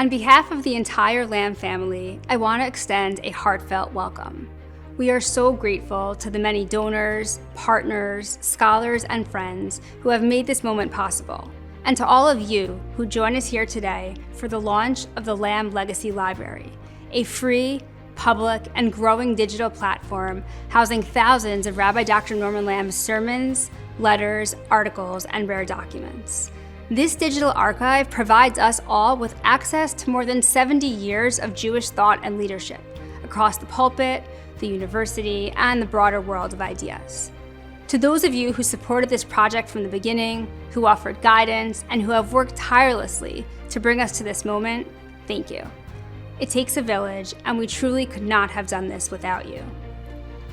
On behalf of the entire Lamm family, I want to extend a heartfelt welcome. We are so grateful to the many donors, partners, scholars, and friends who have made this moment possible, and to all of you who join us here today for the launch of the Lamm Legacy Library, a free, public, and growing digital platform housing thousands of Rabbi Dr. Norman Lamm's sermons, letters, articles, and rare documents. This digital archive provides us all with access to more than 70 years of Jewish thought and leadership across the pulpit, the university, and the broader world of ideas. To those of you who supported this project from the beginning, who offered guidance, and who have worked tirelessly to bring us to this moment, thank you. It takes a village, and we truly could not have done this without you.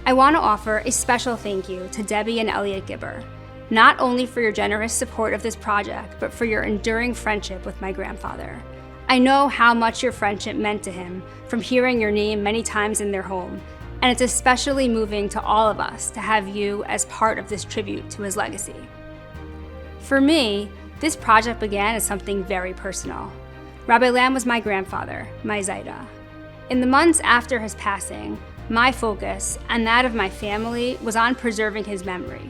I want to offer a special thank you to Debbie and Elliot Gibber, not only for your generous support of this project, but for your enduring friendship with my grandfather. I know how much your friendship meant to him from hearing your name many times in their home, and it's especially moving to all of us to have you as part of this tribute to his legacy. For me, this project began as something very personal. Rabbi Lamm was my grandfather, my Zaida. In the months after his passing, my focus and that of my family was on preserving his memory,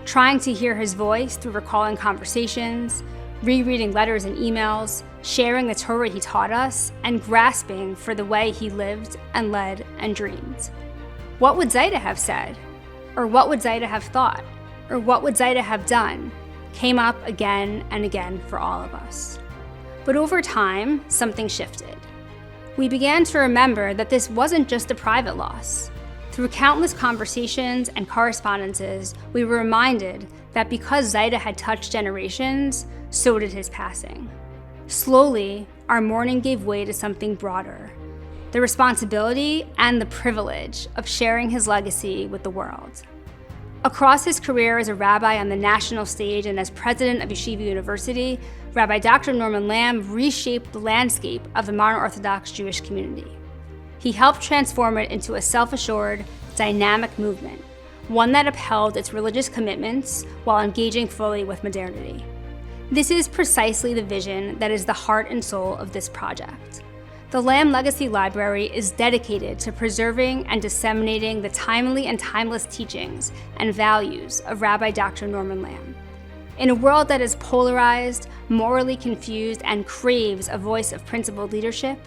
trying to hear his voice through recalling conversations, rereading letters and emails, sharing the Torah he taught us, and grasping for the way he lived and led and dreamed. What would Zaida have said? Or what would Zaida have thought? Or what would Zaida have done? Came up again and again for all of us. But over time, something shifted. We began to remember that this wasn't just a private loss. Through countless conversations and correspondences, we were reminded that because Zaida had touched generations, so did his passing. Slowly, our mourning gave way to something broader, the responsibility and the privilege of sharing his legacy with the world. Across his career as a rabbi on the national stage and as president of Yeshiva University, Rabbi Dr. Norman Lamm reshaped the landscape of the modern Orthodox Jewish community. He helped transform it into a self-assured, dynamic movement, one that upheld its religious commitments while engaging fully with modernity. This is precisely the vision that is the heart and soul of this project. The Lamm Legacy Library is dedicated to preserving and disseminating the timely and timeless teachings and values of Rabbi Dr. Norman Lamm. In a world that is polarized, morally confused, and craves a voice of principled leadership,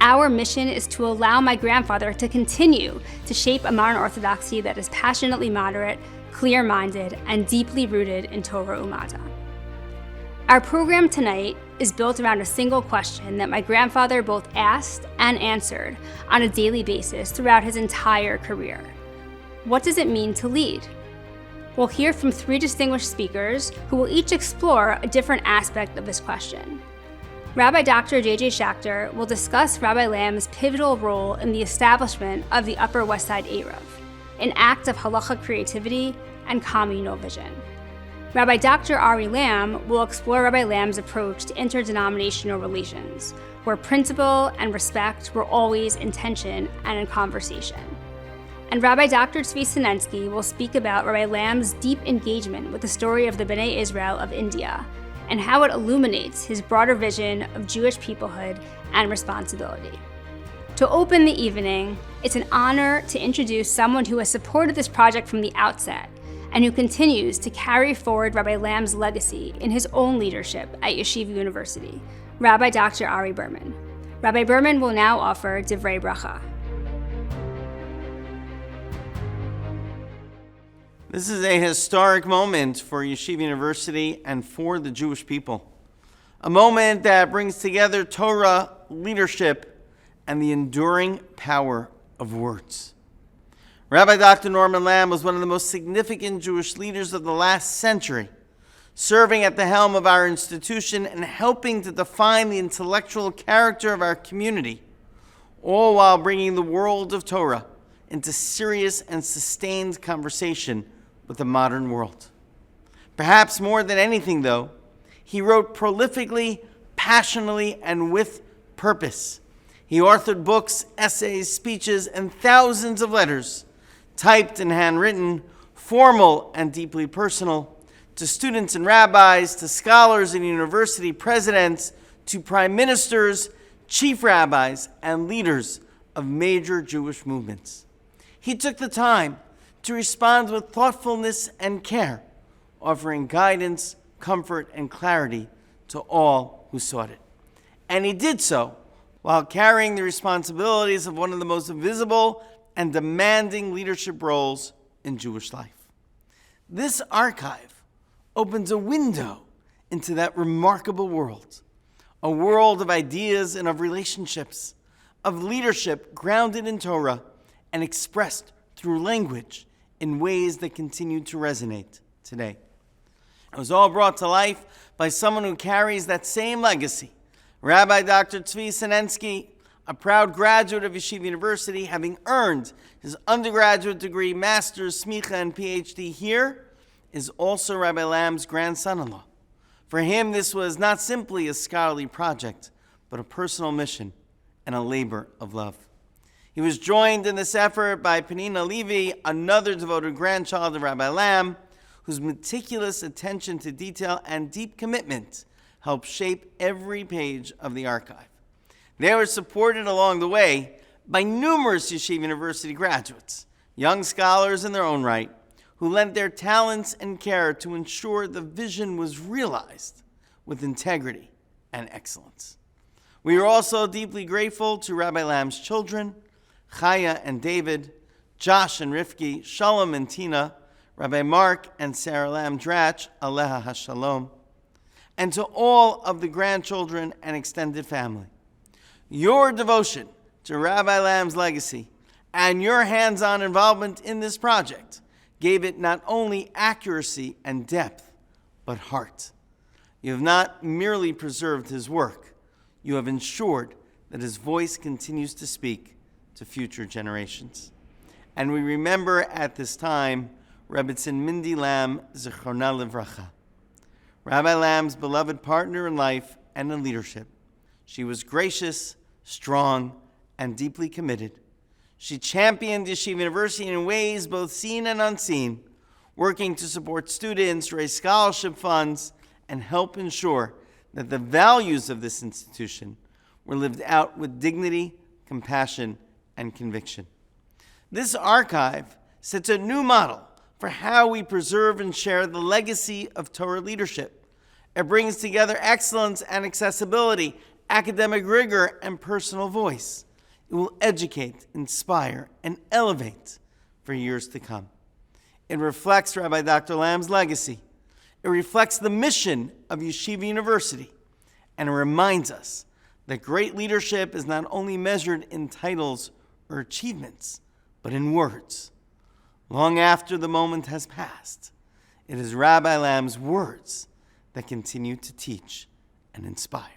our mission is to allow my grandfather to continue to shape a modern orthodoxy that is passionately moderate, clear-minded, and deeply rooted in Torah Umada. Our program tonight is built around a single question that my grandfather both asked and answered on a daily basis throughout his entire career. What does it mean to lead? We'll hear from 3 distinguished speakers who will each explore a different aspect of this question. Rabbi Dr. J.J. Schachter will discuss Rabbi Lamm's pivotal role in the establishment of the Upper West Side Eruv, an act of halacha creativity and communal vision. Rabbi Dr. Ari Lamm will explore Rabbi Lamm's approach to interdenominational relations, where principle and respect were always in tension and in conversation. And Rabbi Dr. Tzvi Sinensky will speak about Rabbi Lamm's deep engagement with the story of the Bnei Israel of India and how it illuminates his broader vision of Jewish peoplehood and responsibility. To open the evening, it's an honor to introduce someone who has supported this project from the outset and who continues to carry forward Rabbi Lamm's legacy in his own leadership at Yeshiva University, Rabbi Dr. Ari Berman. Rabbi Berman will now offer Divrei Bracha. This is a historic moment for Yeshiva University and for the Jewish people. A moment that brings together Torah, leadership, and the enduring power of words. Rabbi Dr. Norman Lamm was one of the most significant Jewish leaders of the last century, serving at the helm of our institution and helping to define the intellectual character of our community, all while bringing the world of Torah into serious and sustained conversation with the modern world. Perhaps more than anything, though, he wrote prolifically, passionately, and with purpose. He authored books, essays, speeches, and thousands of letters, typed and handwritten, formal and deeply personal, to students and rabbis, to scholars and university presidents, to prime ministers, chief rabbis, and leaders of major Jewish movements. He took the time to respond with thoughtfulness and care, offering guidance, comfort, and clarity to all who sought it. And he did so while carrying the responsibilities of one of the most visible and demanding leadership roles in Jewish life. This archive opens a window into that remarkable world, a world of ideas and of relationships, of leadership grounded in Torah and expressed through language in ways that continue to resonate today. It was all brought to life by someone who carries that same legacy, Rabbi Dr. Tzvi Sinensky, a proud graduate of Yeshiva University, having earned his undergraduate degree, master's, smicha, and PhD here, is also Rabbi Lamm's grandson-in-law. For him, this was not simply a scholarly project, but a personal mission and a labor of love. He was joined in this effort by Penina Levy, another devoted grandchild of Rabbi Lamm, whose meticulous attention to detail and deep commitment helped shape every page of the archive. They were supported along the way by numerous Yeshiva University graduates, young scholars in their own right, who lent their talents and care to ensure the vision was realized with integrity and excellence. We are also deeply grateful to Rabbi Lamm's children, Chaya and David, Josh and Rifki, Shalom and Tina, Rabbi Mark and Sarah Lamm Dratch, Aleha HaShalom, and to all of the grandchildren and extended family. Your devotion to Rabbi Lamm's legacy and your hands-on involvement in this project gave it not only accuracy and depth, but heart. You have not merely preserved his work, you have ensured that his voice continues to speak to future generations. And we remember at this time Rebbetzin Mindy Lamm, Zichrona Livracha, Rabbi Lamm's beloved partner in life and in leadership. She was gracious, strong, and deeply committed. She championed Yeshiva University in ways both seen and unseen, working to support students, raise scholarship funds, and help ensure that the values of this institution were lived out with dignity, compassion, and conviction. This archive sets a new model for how we preserve and share the legacy of Torah leadership. It brings together excellence and accessibility, academic rigor, and personal voice. It will educate, inspire, and elevate for years to come. It reflects Rabbi Dr. Lamm's legacy. It reflects the mission of Yeshiva University, and it reminds us that great leadership is not only measured in titles or achievements, but in words. Long after the moment has passed, it is Rabbi Lamm's words that continue to teach and inspire.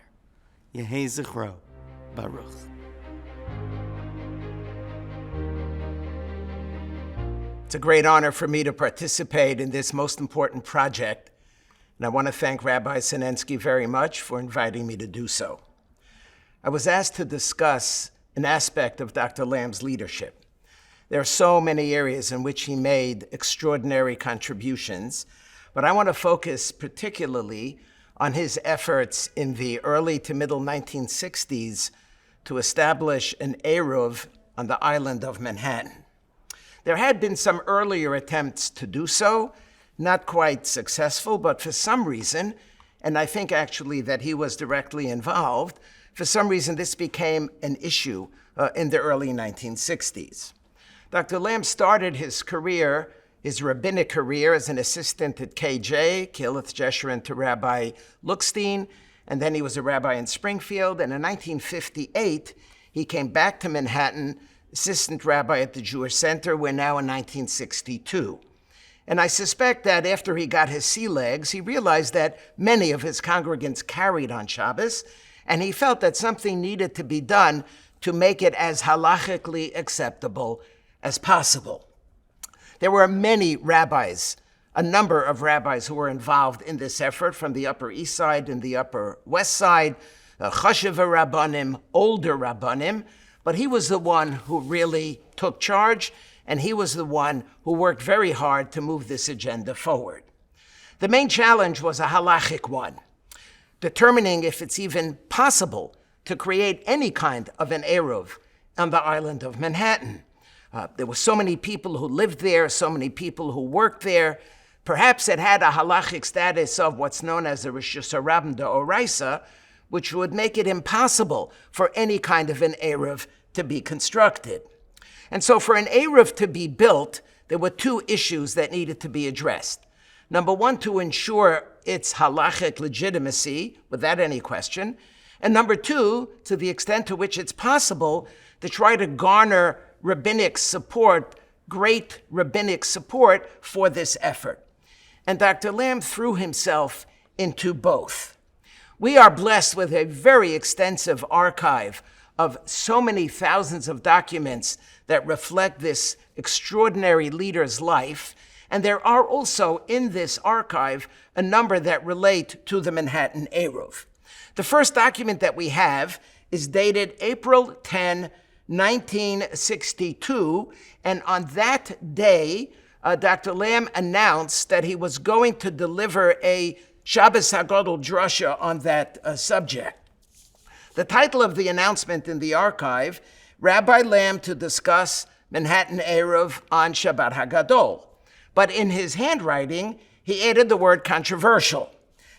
Yehei Zichro Baruch. It's a great honor for me to participate in this most important project, and I want to thank Rabbi Sinensky very much for inviting me to do so. I was asked to discuss an aspect of Dr. Lamm's leadership. There are so many areas in which he made extraordinary contributions, but I want to focus particularly on his efforts in the early to middle 1960s to establish an Eruv on the island of Manhattan. There had been some earlier attempts to do so, not quite successful, but for some reason, and I think actually that he was directly involved, for some reason this became an issue in the early 1960s. Dr. Lamm started his career, his rabbinic career, as an assistant at KJ, Kielith Jeshurun, to Rabbi Lookstein, and then he was a rabbi in Springfield, and in 1958, he came back to Manhattan, assistant rabbi at the Jewish Center. We're now in 1962. And I suspect that after he got his sea legs, he realized that many of his congregants carried on Shabbos, and he felt that something needed to be done to make it as halachically acceptable as possible. There were many rabbis, a number of rabbis who were involved in this effort from the Upper East Side and the Upper West Side, chashiva rabbanim, older rabbanim, but he was the one who really took charge, and he was the one who worked very hard to move this agenda forward. The main challenge was a halachic one, determining if it's even possible to create any kind of an Eruv on the island of Manhattan. There were so many people who lived there, so many people who worked there. Perhaps it had a halachic status of what's known as a Rosh Hashanah d'Oraisa, which would make it impossible for any kind of an Eruv to be constructed. And so for an Eruv to be built, there were two issues that needed to be addressed. Number one, to ensure its halachic legitimacy, without any question. And number two, to the extent to which it's possible, to try to garner rabbinic support, great rabbinic support for this effort. And Dr. Lamm threw himself into both. We are blessed with a very extensive archive of so many thousands of documents that reflect this extraordinary leader's life. And there are also in this archive a number that relate to the Manhattan Eruv. The first document that we have is dated April 10, 1962, and on that day, Dr. Lamm announced that he was going to deliver a Shabbos HaGadol drasha on that subject. The title of the announcement in the archive, Rabbi Lamm to discuss Manhattan Eruv on Shabbat HaGadol. But in his handwriting, he added the word controversial.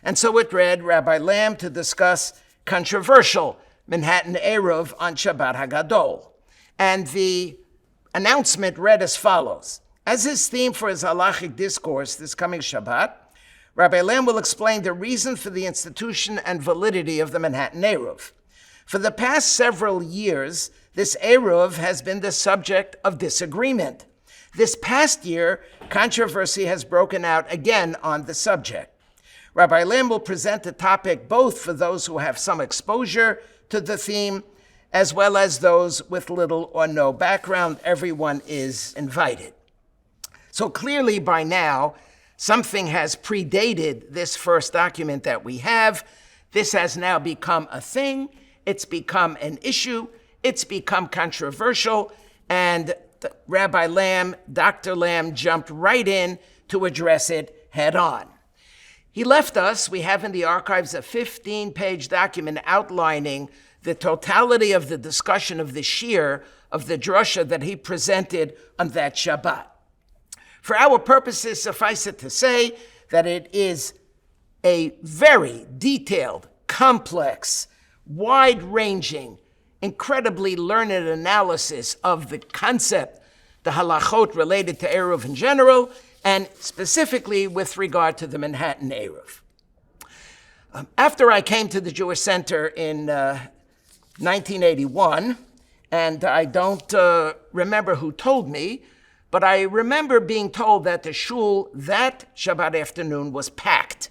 And so it read, Rabbi Lamm to discuss controversial Manhattan Eruv on Shabbat HaGadol. And the announcement read as follows. As his theme for his halachic discourse this coming Shabbat, Rabbi Lamm will explain the reason for the institution and validity of the Manhattan Eruv. For the past several years, this Eruv has been the subject of disagreement. This past year, controversy has broken out again on the subject. Rabbi Lamm will present the topic both for those who have some exposure to the theme, as well as those with little or no background. Everyone is invited. So clearly by now, something has predated this first document that we have. This has now become a thing. It's become an issue. It's become controversial. And Rabbi Lamm, Dr. Lamm, jumped right in to address it head on. He left us, we have in the archives, a 15-page document outlining the totality of the discussion of the shir, of the drasha that he presented on that Shabbat. For our purposes, suffice it to say that it is a very detailed, complex, wide-ranging, incredibly learned analysis of the concept, the halachot related to Eruv in general, and specifically with regard to the Manhattan Eruv. After I came to the Jewish Center in 1981, and I don't remember who told me, but I remember being told that the shul that Shabbat afternoon was packed.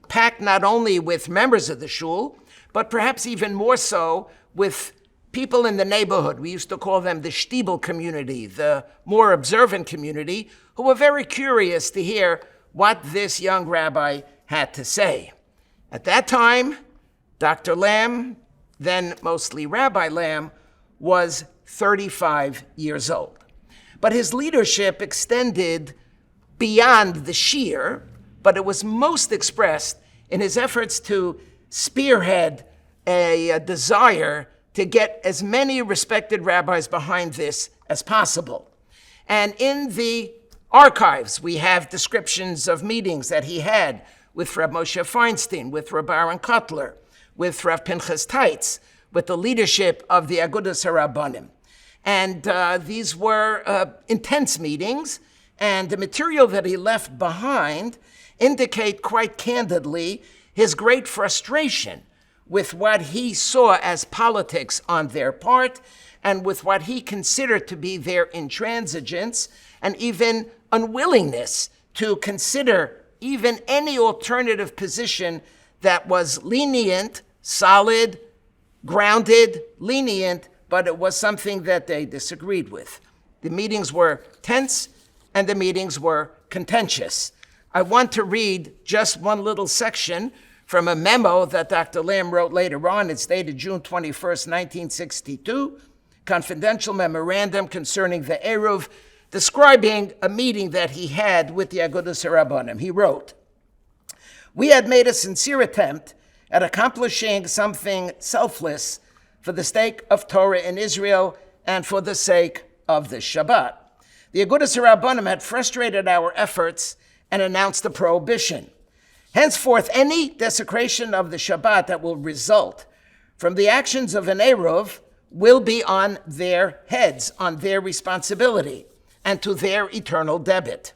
Packed not only with members of the shul, but perhaps even more so with people in the neighborhood. We used to call them the Shtibel community, the more observant community, who were very curious to hear what this young rabbi had to say. At that time, Dr. Lamm, then mostly Rabbi Lamm, was 35 years old. But his leadership extended beyond the shir, but it was most expressed in his efforts to spearhead a desire to get as many respected rabbis behind this as possible. And in the archives, we have descriptions of meetings that he had with Reb Moshe Feinstein, with Reb Aaron Kotler, with Rav Pinchas Teitz, with the leadership of the Agudas HaRabbanim. And these were intense meetings, and the material that he left behind indicate quite candidly his great frustration with what he saw as politics on their part and with what he considered to be their intransigence and even unwillingness to consider even any alternative position that was lenient, solid, grounded, lenient, but it was something that they disagreed with. The meetings were tense and the meetings were contentious. I want to read just one little section from a memo that Dr. Lamm wrote later on. It's dated June 21st, 1962, confidential memorandum concerning the Eruv, describing a meeting that he had with the Agudas HaRabbanim. He wrote, "We had made a sincere attempt at accomplishing something selfless for the sake of Torah in Israel and for the sake of the Shabbat. The Agudas HaRabbanim had frustrated our efforts and announced a prohibition. Henceforth, any desecration of the Shabbat that will result from the actions of an Eruv will be on their heads, on their responsibility, and to their eternal debit.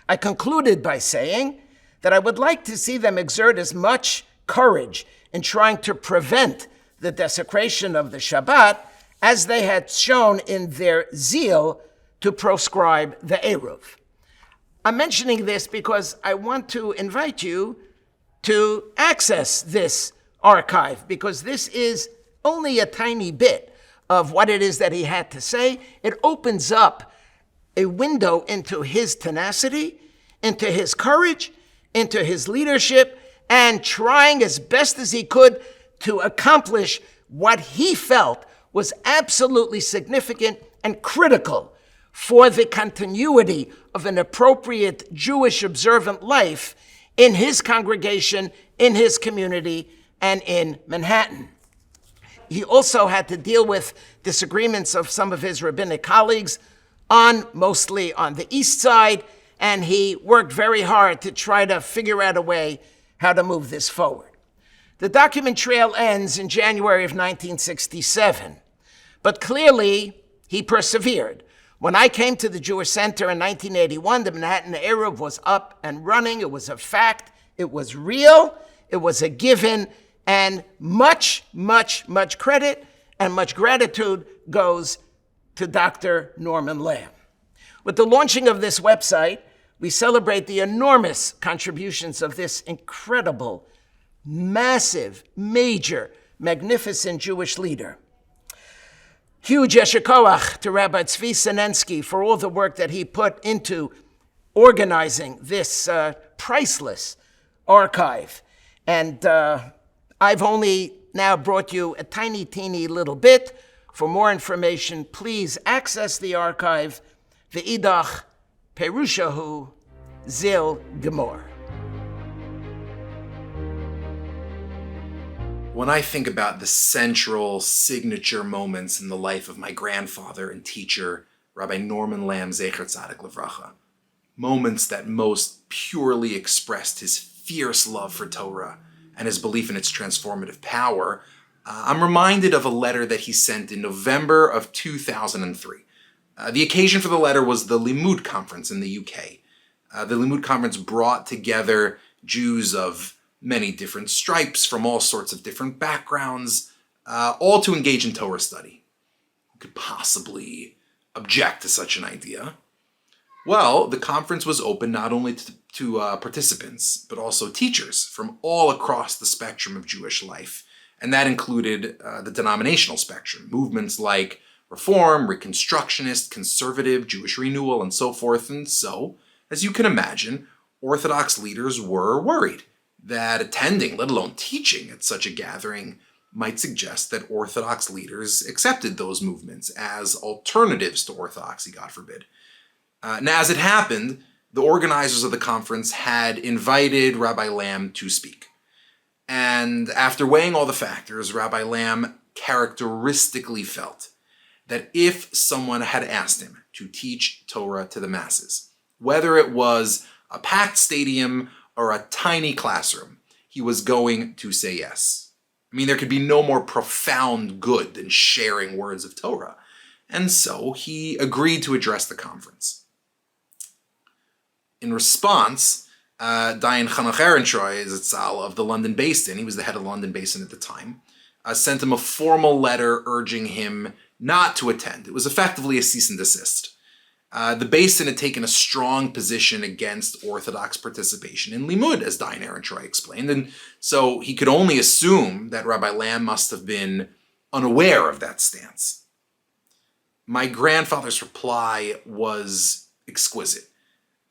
I concluded by saying that I would like to see them exert as much courage in trying to prevent the desecration of the Shabbat as they had shown in their zeal to proscribe the Eruv. I'm mentioning this because I want to invite you to access this archive, because this is only a tiny bit of what it is that he had to say. It opens up a window into his tenacity, into his courage, into his leadership, and trying as best as he could to accomplish what he felt was absolutely significant and critical for the continuity of an appropriate Jewish observant life in his congregation, in his community, and in Manhattan. He also had to deal with disagreements of some of his rabbinic colleagues, mostly on the East Side, and he worked very hard to try to figure out a way how to move this forward. The document trail ends in January of 1967, but clearly he persevered. When I came to the Jewish Center in 1981, the Manhattan Eruv was up and running. It was a fact. It was real. It was a given. And much, much, much credit and much gratitude goes to Dr. Norman Lamm. With the launching of this website, we celebrate the enormous contributions of this incredible, massive, major, magnificent Jewish leader. Huge yesher koach to Rabbi Tzvi Sinensky for all the work that he put into organizing this priceless archive. And I've only now brought you a tiny, teeny little bit. For more information, please access the archive, Ve'idach Perushahu Zil Gemor. When I think about the central signature moments in the life of my grandfather and teacher, Rabbi Norman Lamm Zecher Tzadik Livracha, moments that most purely expressed his fierce love for Torah and his belief in its transformative power, I'm reminded of a letter that he sent in November of 2003. The occasion for the letter was the Limud Conference in the UK. The Limud Conference brought together Jews of many different stripes from all sorts of different backgrounds, all to engage in Torah study. Who could possibly object to such an idea? Well, the conference was open not only to participants, but also teachers from all across the spectrum of Jewish life. And that included the denominational spectrum, movements like Reform, Reconstructionist, Conservative, Jewish Renewal, and so forth. And so, as you can imagine, Orthodox leaders were worried that attending, let alone teaching at such a gathering, might suggest that Orthodox leaders accepted those movements as alternatives to Orthodoxy, God forbid. Now, as it happened, the organizers of the conference had invited Rabbi Lamm to speak. And after weighing all the factors, Rabbi Lamm characteristically felt that if someone had asked him to teach Torah to the masses, whether it was a packed stadium or a tiny classroom, he was going to say yes. I mean, there could be no more profound good than sharing words of Torah. And so he agreed to address the conference. In response, Dayan Chanach Ehrentreu Zatzal of the London Basin, he was the head of the London Basin at the time, sent him a formal letter urging him not to attend. It was effectively a cease and desist. The Basin had taken a strong position against Orthodox participation in Limud, as Dayan Ehrentreu explained, and so he could only assume that Rabbi Lamm must have been unaware of that stance. My grandfather's reply was exquisite.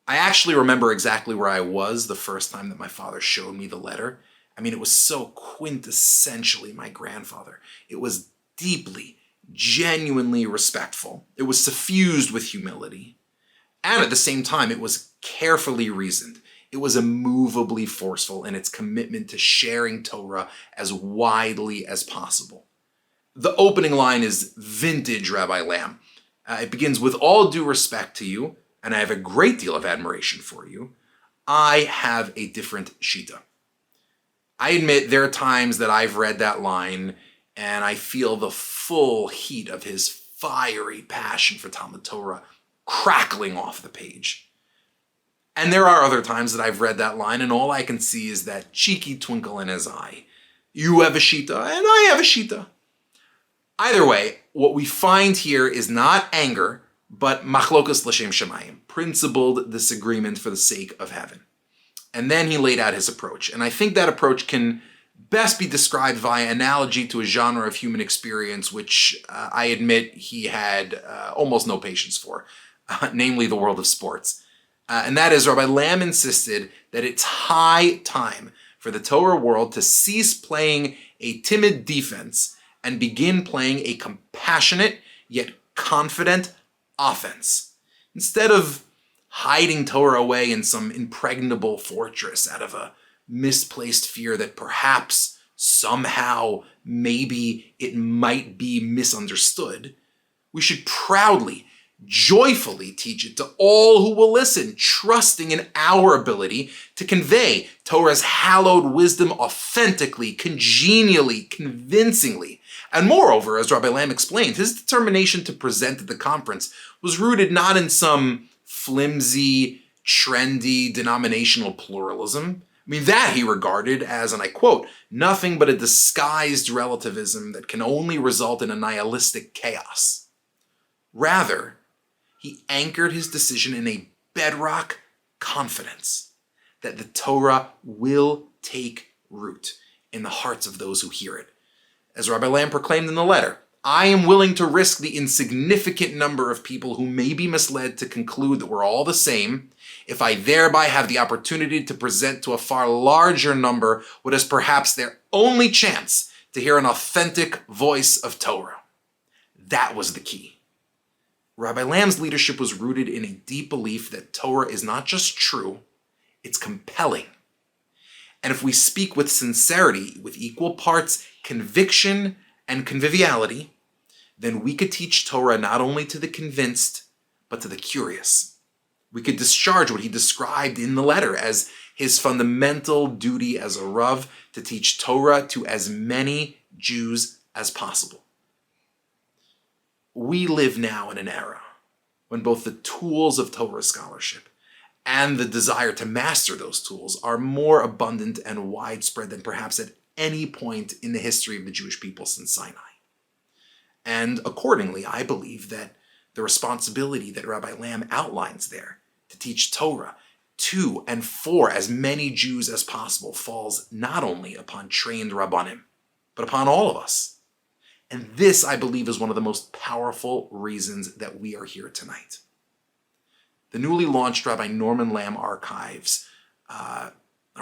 I actually remember exactly where I was the first time that my father showed me the letter. I mean, it was so quintessentially my grandfather. It was deeply, genuinely respectful. It was suffused with humility. And at the same time, it was carefully reasoned. It was immovably forceful in its commitment to sharing Torah as widely as possible. The opening line is vintage Rabbi Lamm. It begins, "With all due respect to you, and I have a great deal of admiration for you, I have a different shita." I admit there are times that I've read that line and I feel the full heat of his fiery passion for Talmud Torah crackling off the page. And there are other times that I've read that line and all I can see is that cheeky twinkle in his eye. You have a shita and I have a shita. Either way, what we find here is not anger, but machlokas l'shem shemayim, principled disagreement for the sake of heaven. And then he laid out his approach. And I think that approach can best be described via analogy to a genre of human experience, which I admit he had almost no patience for, namely the world of sports. And that is, Rabbi Lamm insisted that it's high time for the Torah world to cease playing a timid defense and begin playing a compassionate yet confident offense. Instead of hiding Torah away in some impregnable fortress out of a misplaced fear that perhaps, somehow, maybe it might be misunderstood, we should proudly, joyfully teach it to all who will listen, trusting in our ability to convey Torah's hallowed wisdom authentically, congenially, convincingly. And moreover, as Rabbi Lamm explained, his determination to present at the conference was rooted not in some flimsy, trendy, denominational pluralism. I mean, that he regarded as, and I quote, nothing but a disguised relativism that can only result in a nihilistic chaos. Rather, he anchored his decision in a bedrock confidence that the Torah will take root in the hearts of those who hear it. As Rabbi Lamm proclaimed in the letter, I am willing to risk the insignificant number of people who may be misled to conclude that we're all the same, if I thereby have the opportunity to present to a far larger number what is perhaps their only chance to hear an authentic voice of Torah. That was the key. Rabbi Lamm's leadership was rooted in a deep belief that Torah is not just true, it's compelling. And if we speak with sincerity, with equal parts conviction and conviviality, then we could teach Torah not only to the convinced, but to the curious. We could discharge what he described in the letter as his fundamental duty as a Rav to teach Torah to as many Jews as possible. We live now in an era when both the tools of Torah scholarship and the desire to master those tools are more abundant and widespread than perhaps at any point in the history of the Jewish people since Sinai. And accordingly, I believe that the responsibility that Rabbi Lamm outlines there to teach Torah to and for as many Jews as possible falls not only upon trained Rabbanim, but upon all of us. And this, I believe, is one of the most powerful reasons that we are here tonight. The newly launched Rabbi Norman Lamm archives are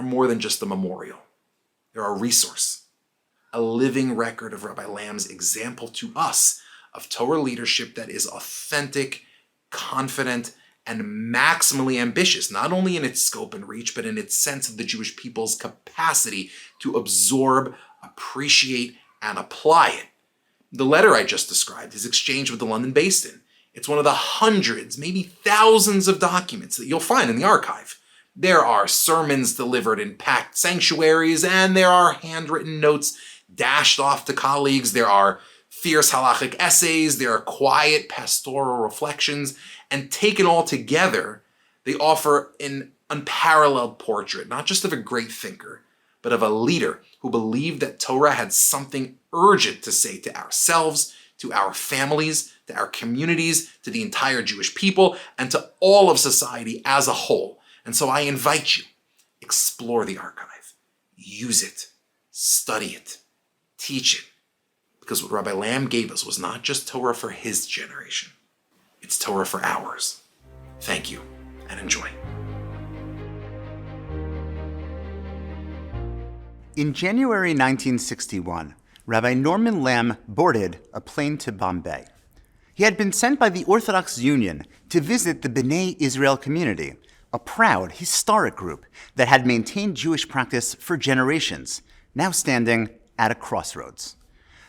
more than just a memorial. They're a resource, a living record of Rabbi Lamm's example to us of Torah leadership that is authentic, confident, and maximally ambitious, not only in its scope and reach, but in its sense of the Jewish people's capacity to absorb, appreciate, and apply it. The letter I just described, his exchange with the London Basin, it's one of the hundreds, maybe thousands of documents that you'll find in the archive. There are sermons delivered in packed sanctuaries, and there are handwritten notes dashed off to colleagues. There are fierce halachic essays. There are quiet pastoral reflections. And taken all together, they offer an unparalleled portrait, not just of a great thinker, but of a leader who believed that Torah had something urgent to say to ourselves, to our families, to our communities, to the entire Jewish people, and to all of society as a whole. And so I invite you, explore the archive, use it, study it, teach it. Because what Rabbi Lamm gave us was not just Torah for his generation, it's Torah for ours. Thank you, and enjoy. In January 1961, Rabbi Norman Lamm boarded a plane to Bombay. He had been sent by the Orthodox Union to visit the B'nai Israel community, a proud, historic group that had maintained Jewish practice for generations, now standing at a crossroads.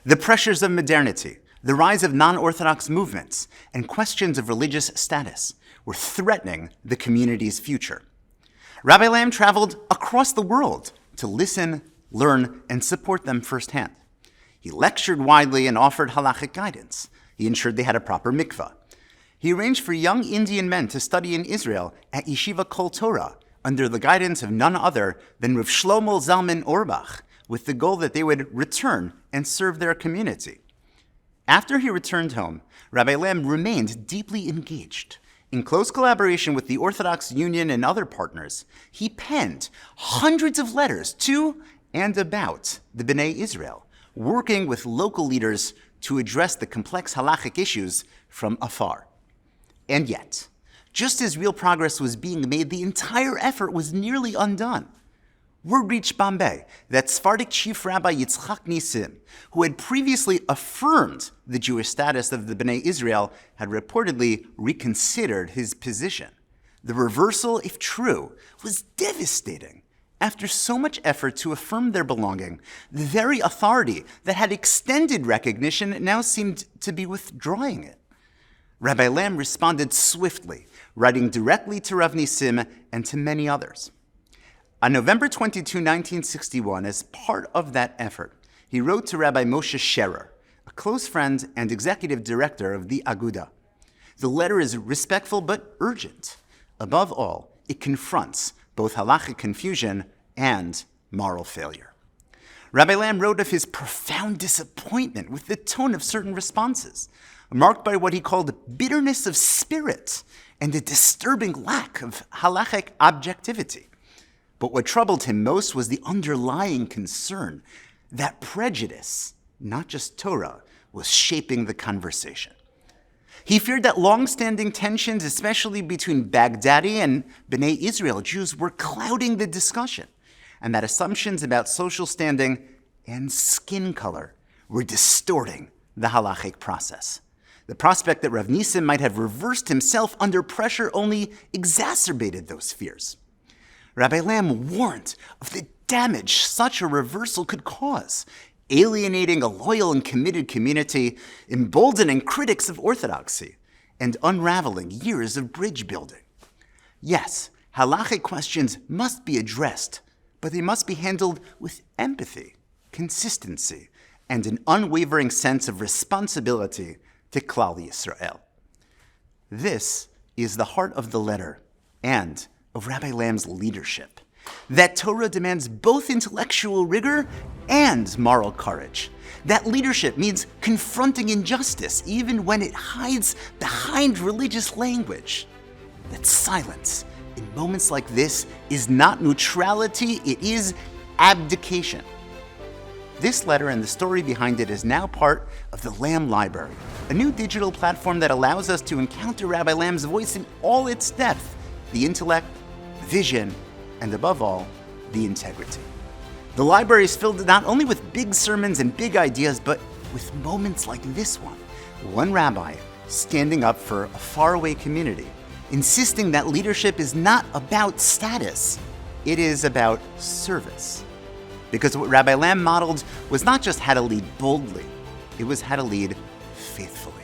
The pressures of modernity, the rise of non-Orthodox movements, and questions of religious status were threatening the community's future. Rabbi Lamm traveled across the world to listen, learn, and support them firsthand. He lectured widely and offered halachic guidance. He ensured they had a proper mikvah. He arranged for young Indian men to study in Israel at Yeshiva Kol Torah under the guidance of none other than Rav Shlomo Zalman Auerbach, with the goal that they would return and serve their community. After he returned home, Rabbi Lamm remained deeply engaged. In close collaboration with the Orthodox Union and other partners, he penned hundreds of letters to and about the B'nai Israel, working with local leaders to address the complex halachic issues from afar. And yet, just as real progress was being made, the entire effort was nearly undone. Word reached Bombay that Sephardic Chief Rabbi Yitzchak Nissim, who had previously affirmed the Jewish status of the B'nai Israel, had reportedly reconsidered his position. The reversal, if true, was devastating. After so much effort to affirm their belonging, the very authority that had extended recognition now seemed to be withdrawing it. Rabbi Lamm responded swiftly, writing directly to Rav Nissim and to many others. On November 22, 1961, as part of that effort, he wrote to Rabbi Moshe Scherer, a close friend and executive director of the Aguda. The letter is respectful but urgent. Above all, it confronts both halachic confusion and moral failure. Rabbi Lamm wrote of his profound disappointment with the tone of certain responses, marked by what he called bitterness of spirit and a disturbing lack of halachic objectivity. But what troubled him most was the underlying concern that prejudice, not just Torah, was shaping the conversation. He feared that long-standing tensions, especially between Baghdadi and B'nai Israel Jews, were clouding the discussion, and that assumptions about social standing and skin color were distorting the halachic process. The prospect that Rav Nissim might have reversed himself under pressure only exacerbated those fears. Rabbi Lamm warned of the damage such a reversal could cause, alienating a loyal and committed community, emboldening critics of orthodoxy, and unraveling years of bridge building. Yes, halachic questions must be addressed, but they must be handled with empathy, consistency, and an unwavering sense of responsibility to Klal Yisrael. This is the heart of the letter and of Rabbi Lamm's leadership, that Torah demands both intellectual rigor and moral courage. That leadership means confronting injustice even when it hides behind religious language. That silence in moments like this is not neutrality, it is abdication. This letter and the story behind it is now part of the Lamm Library, a new digital platform that allows us to encounter Rabbi Lamm's voice in all its depth, the intellect, vision, and above all, the integrity. The library is filled not only with big sermons and big ideas, but with moments like this one. One rabbi standing up for a faraway community, insisting that leadership is not about status, it is about service. Because what Rabbi Lamm modeled was not just how to lead boldly, it was how to lead faithfully.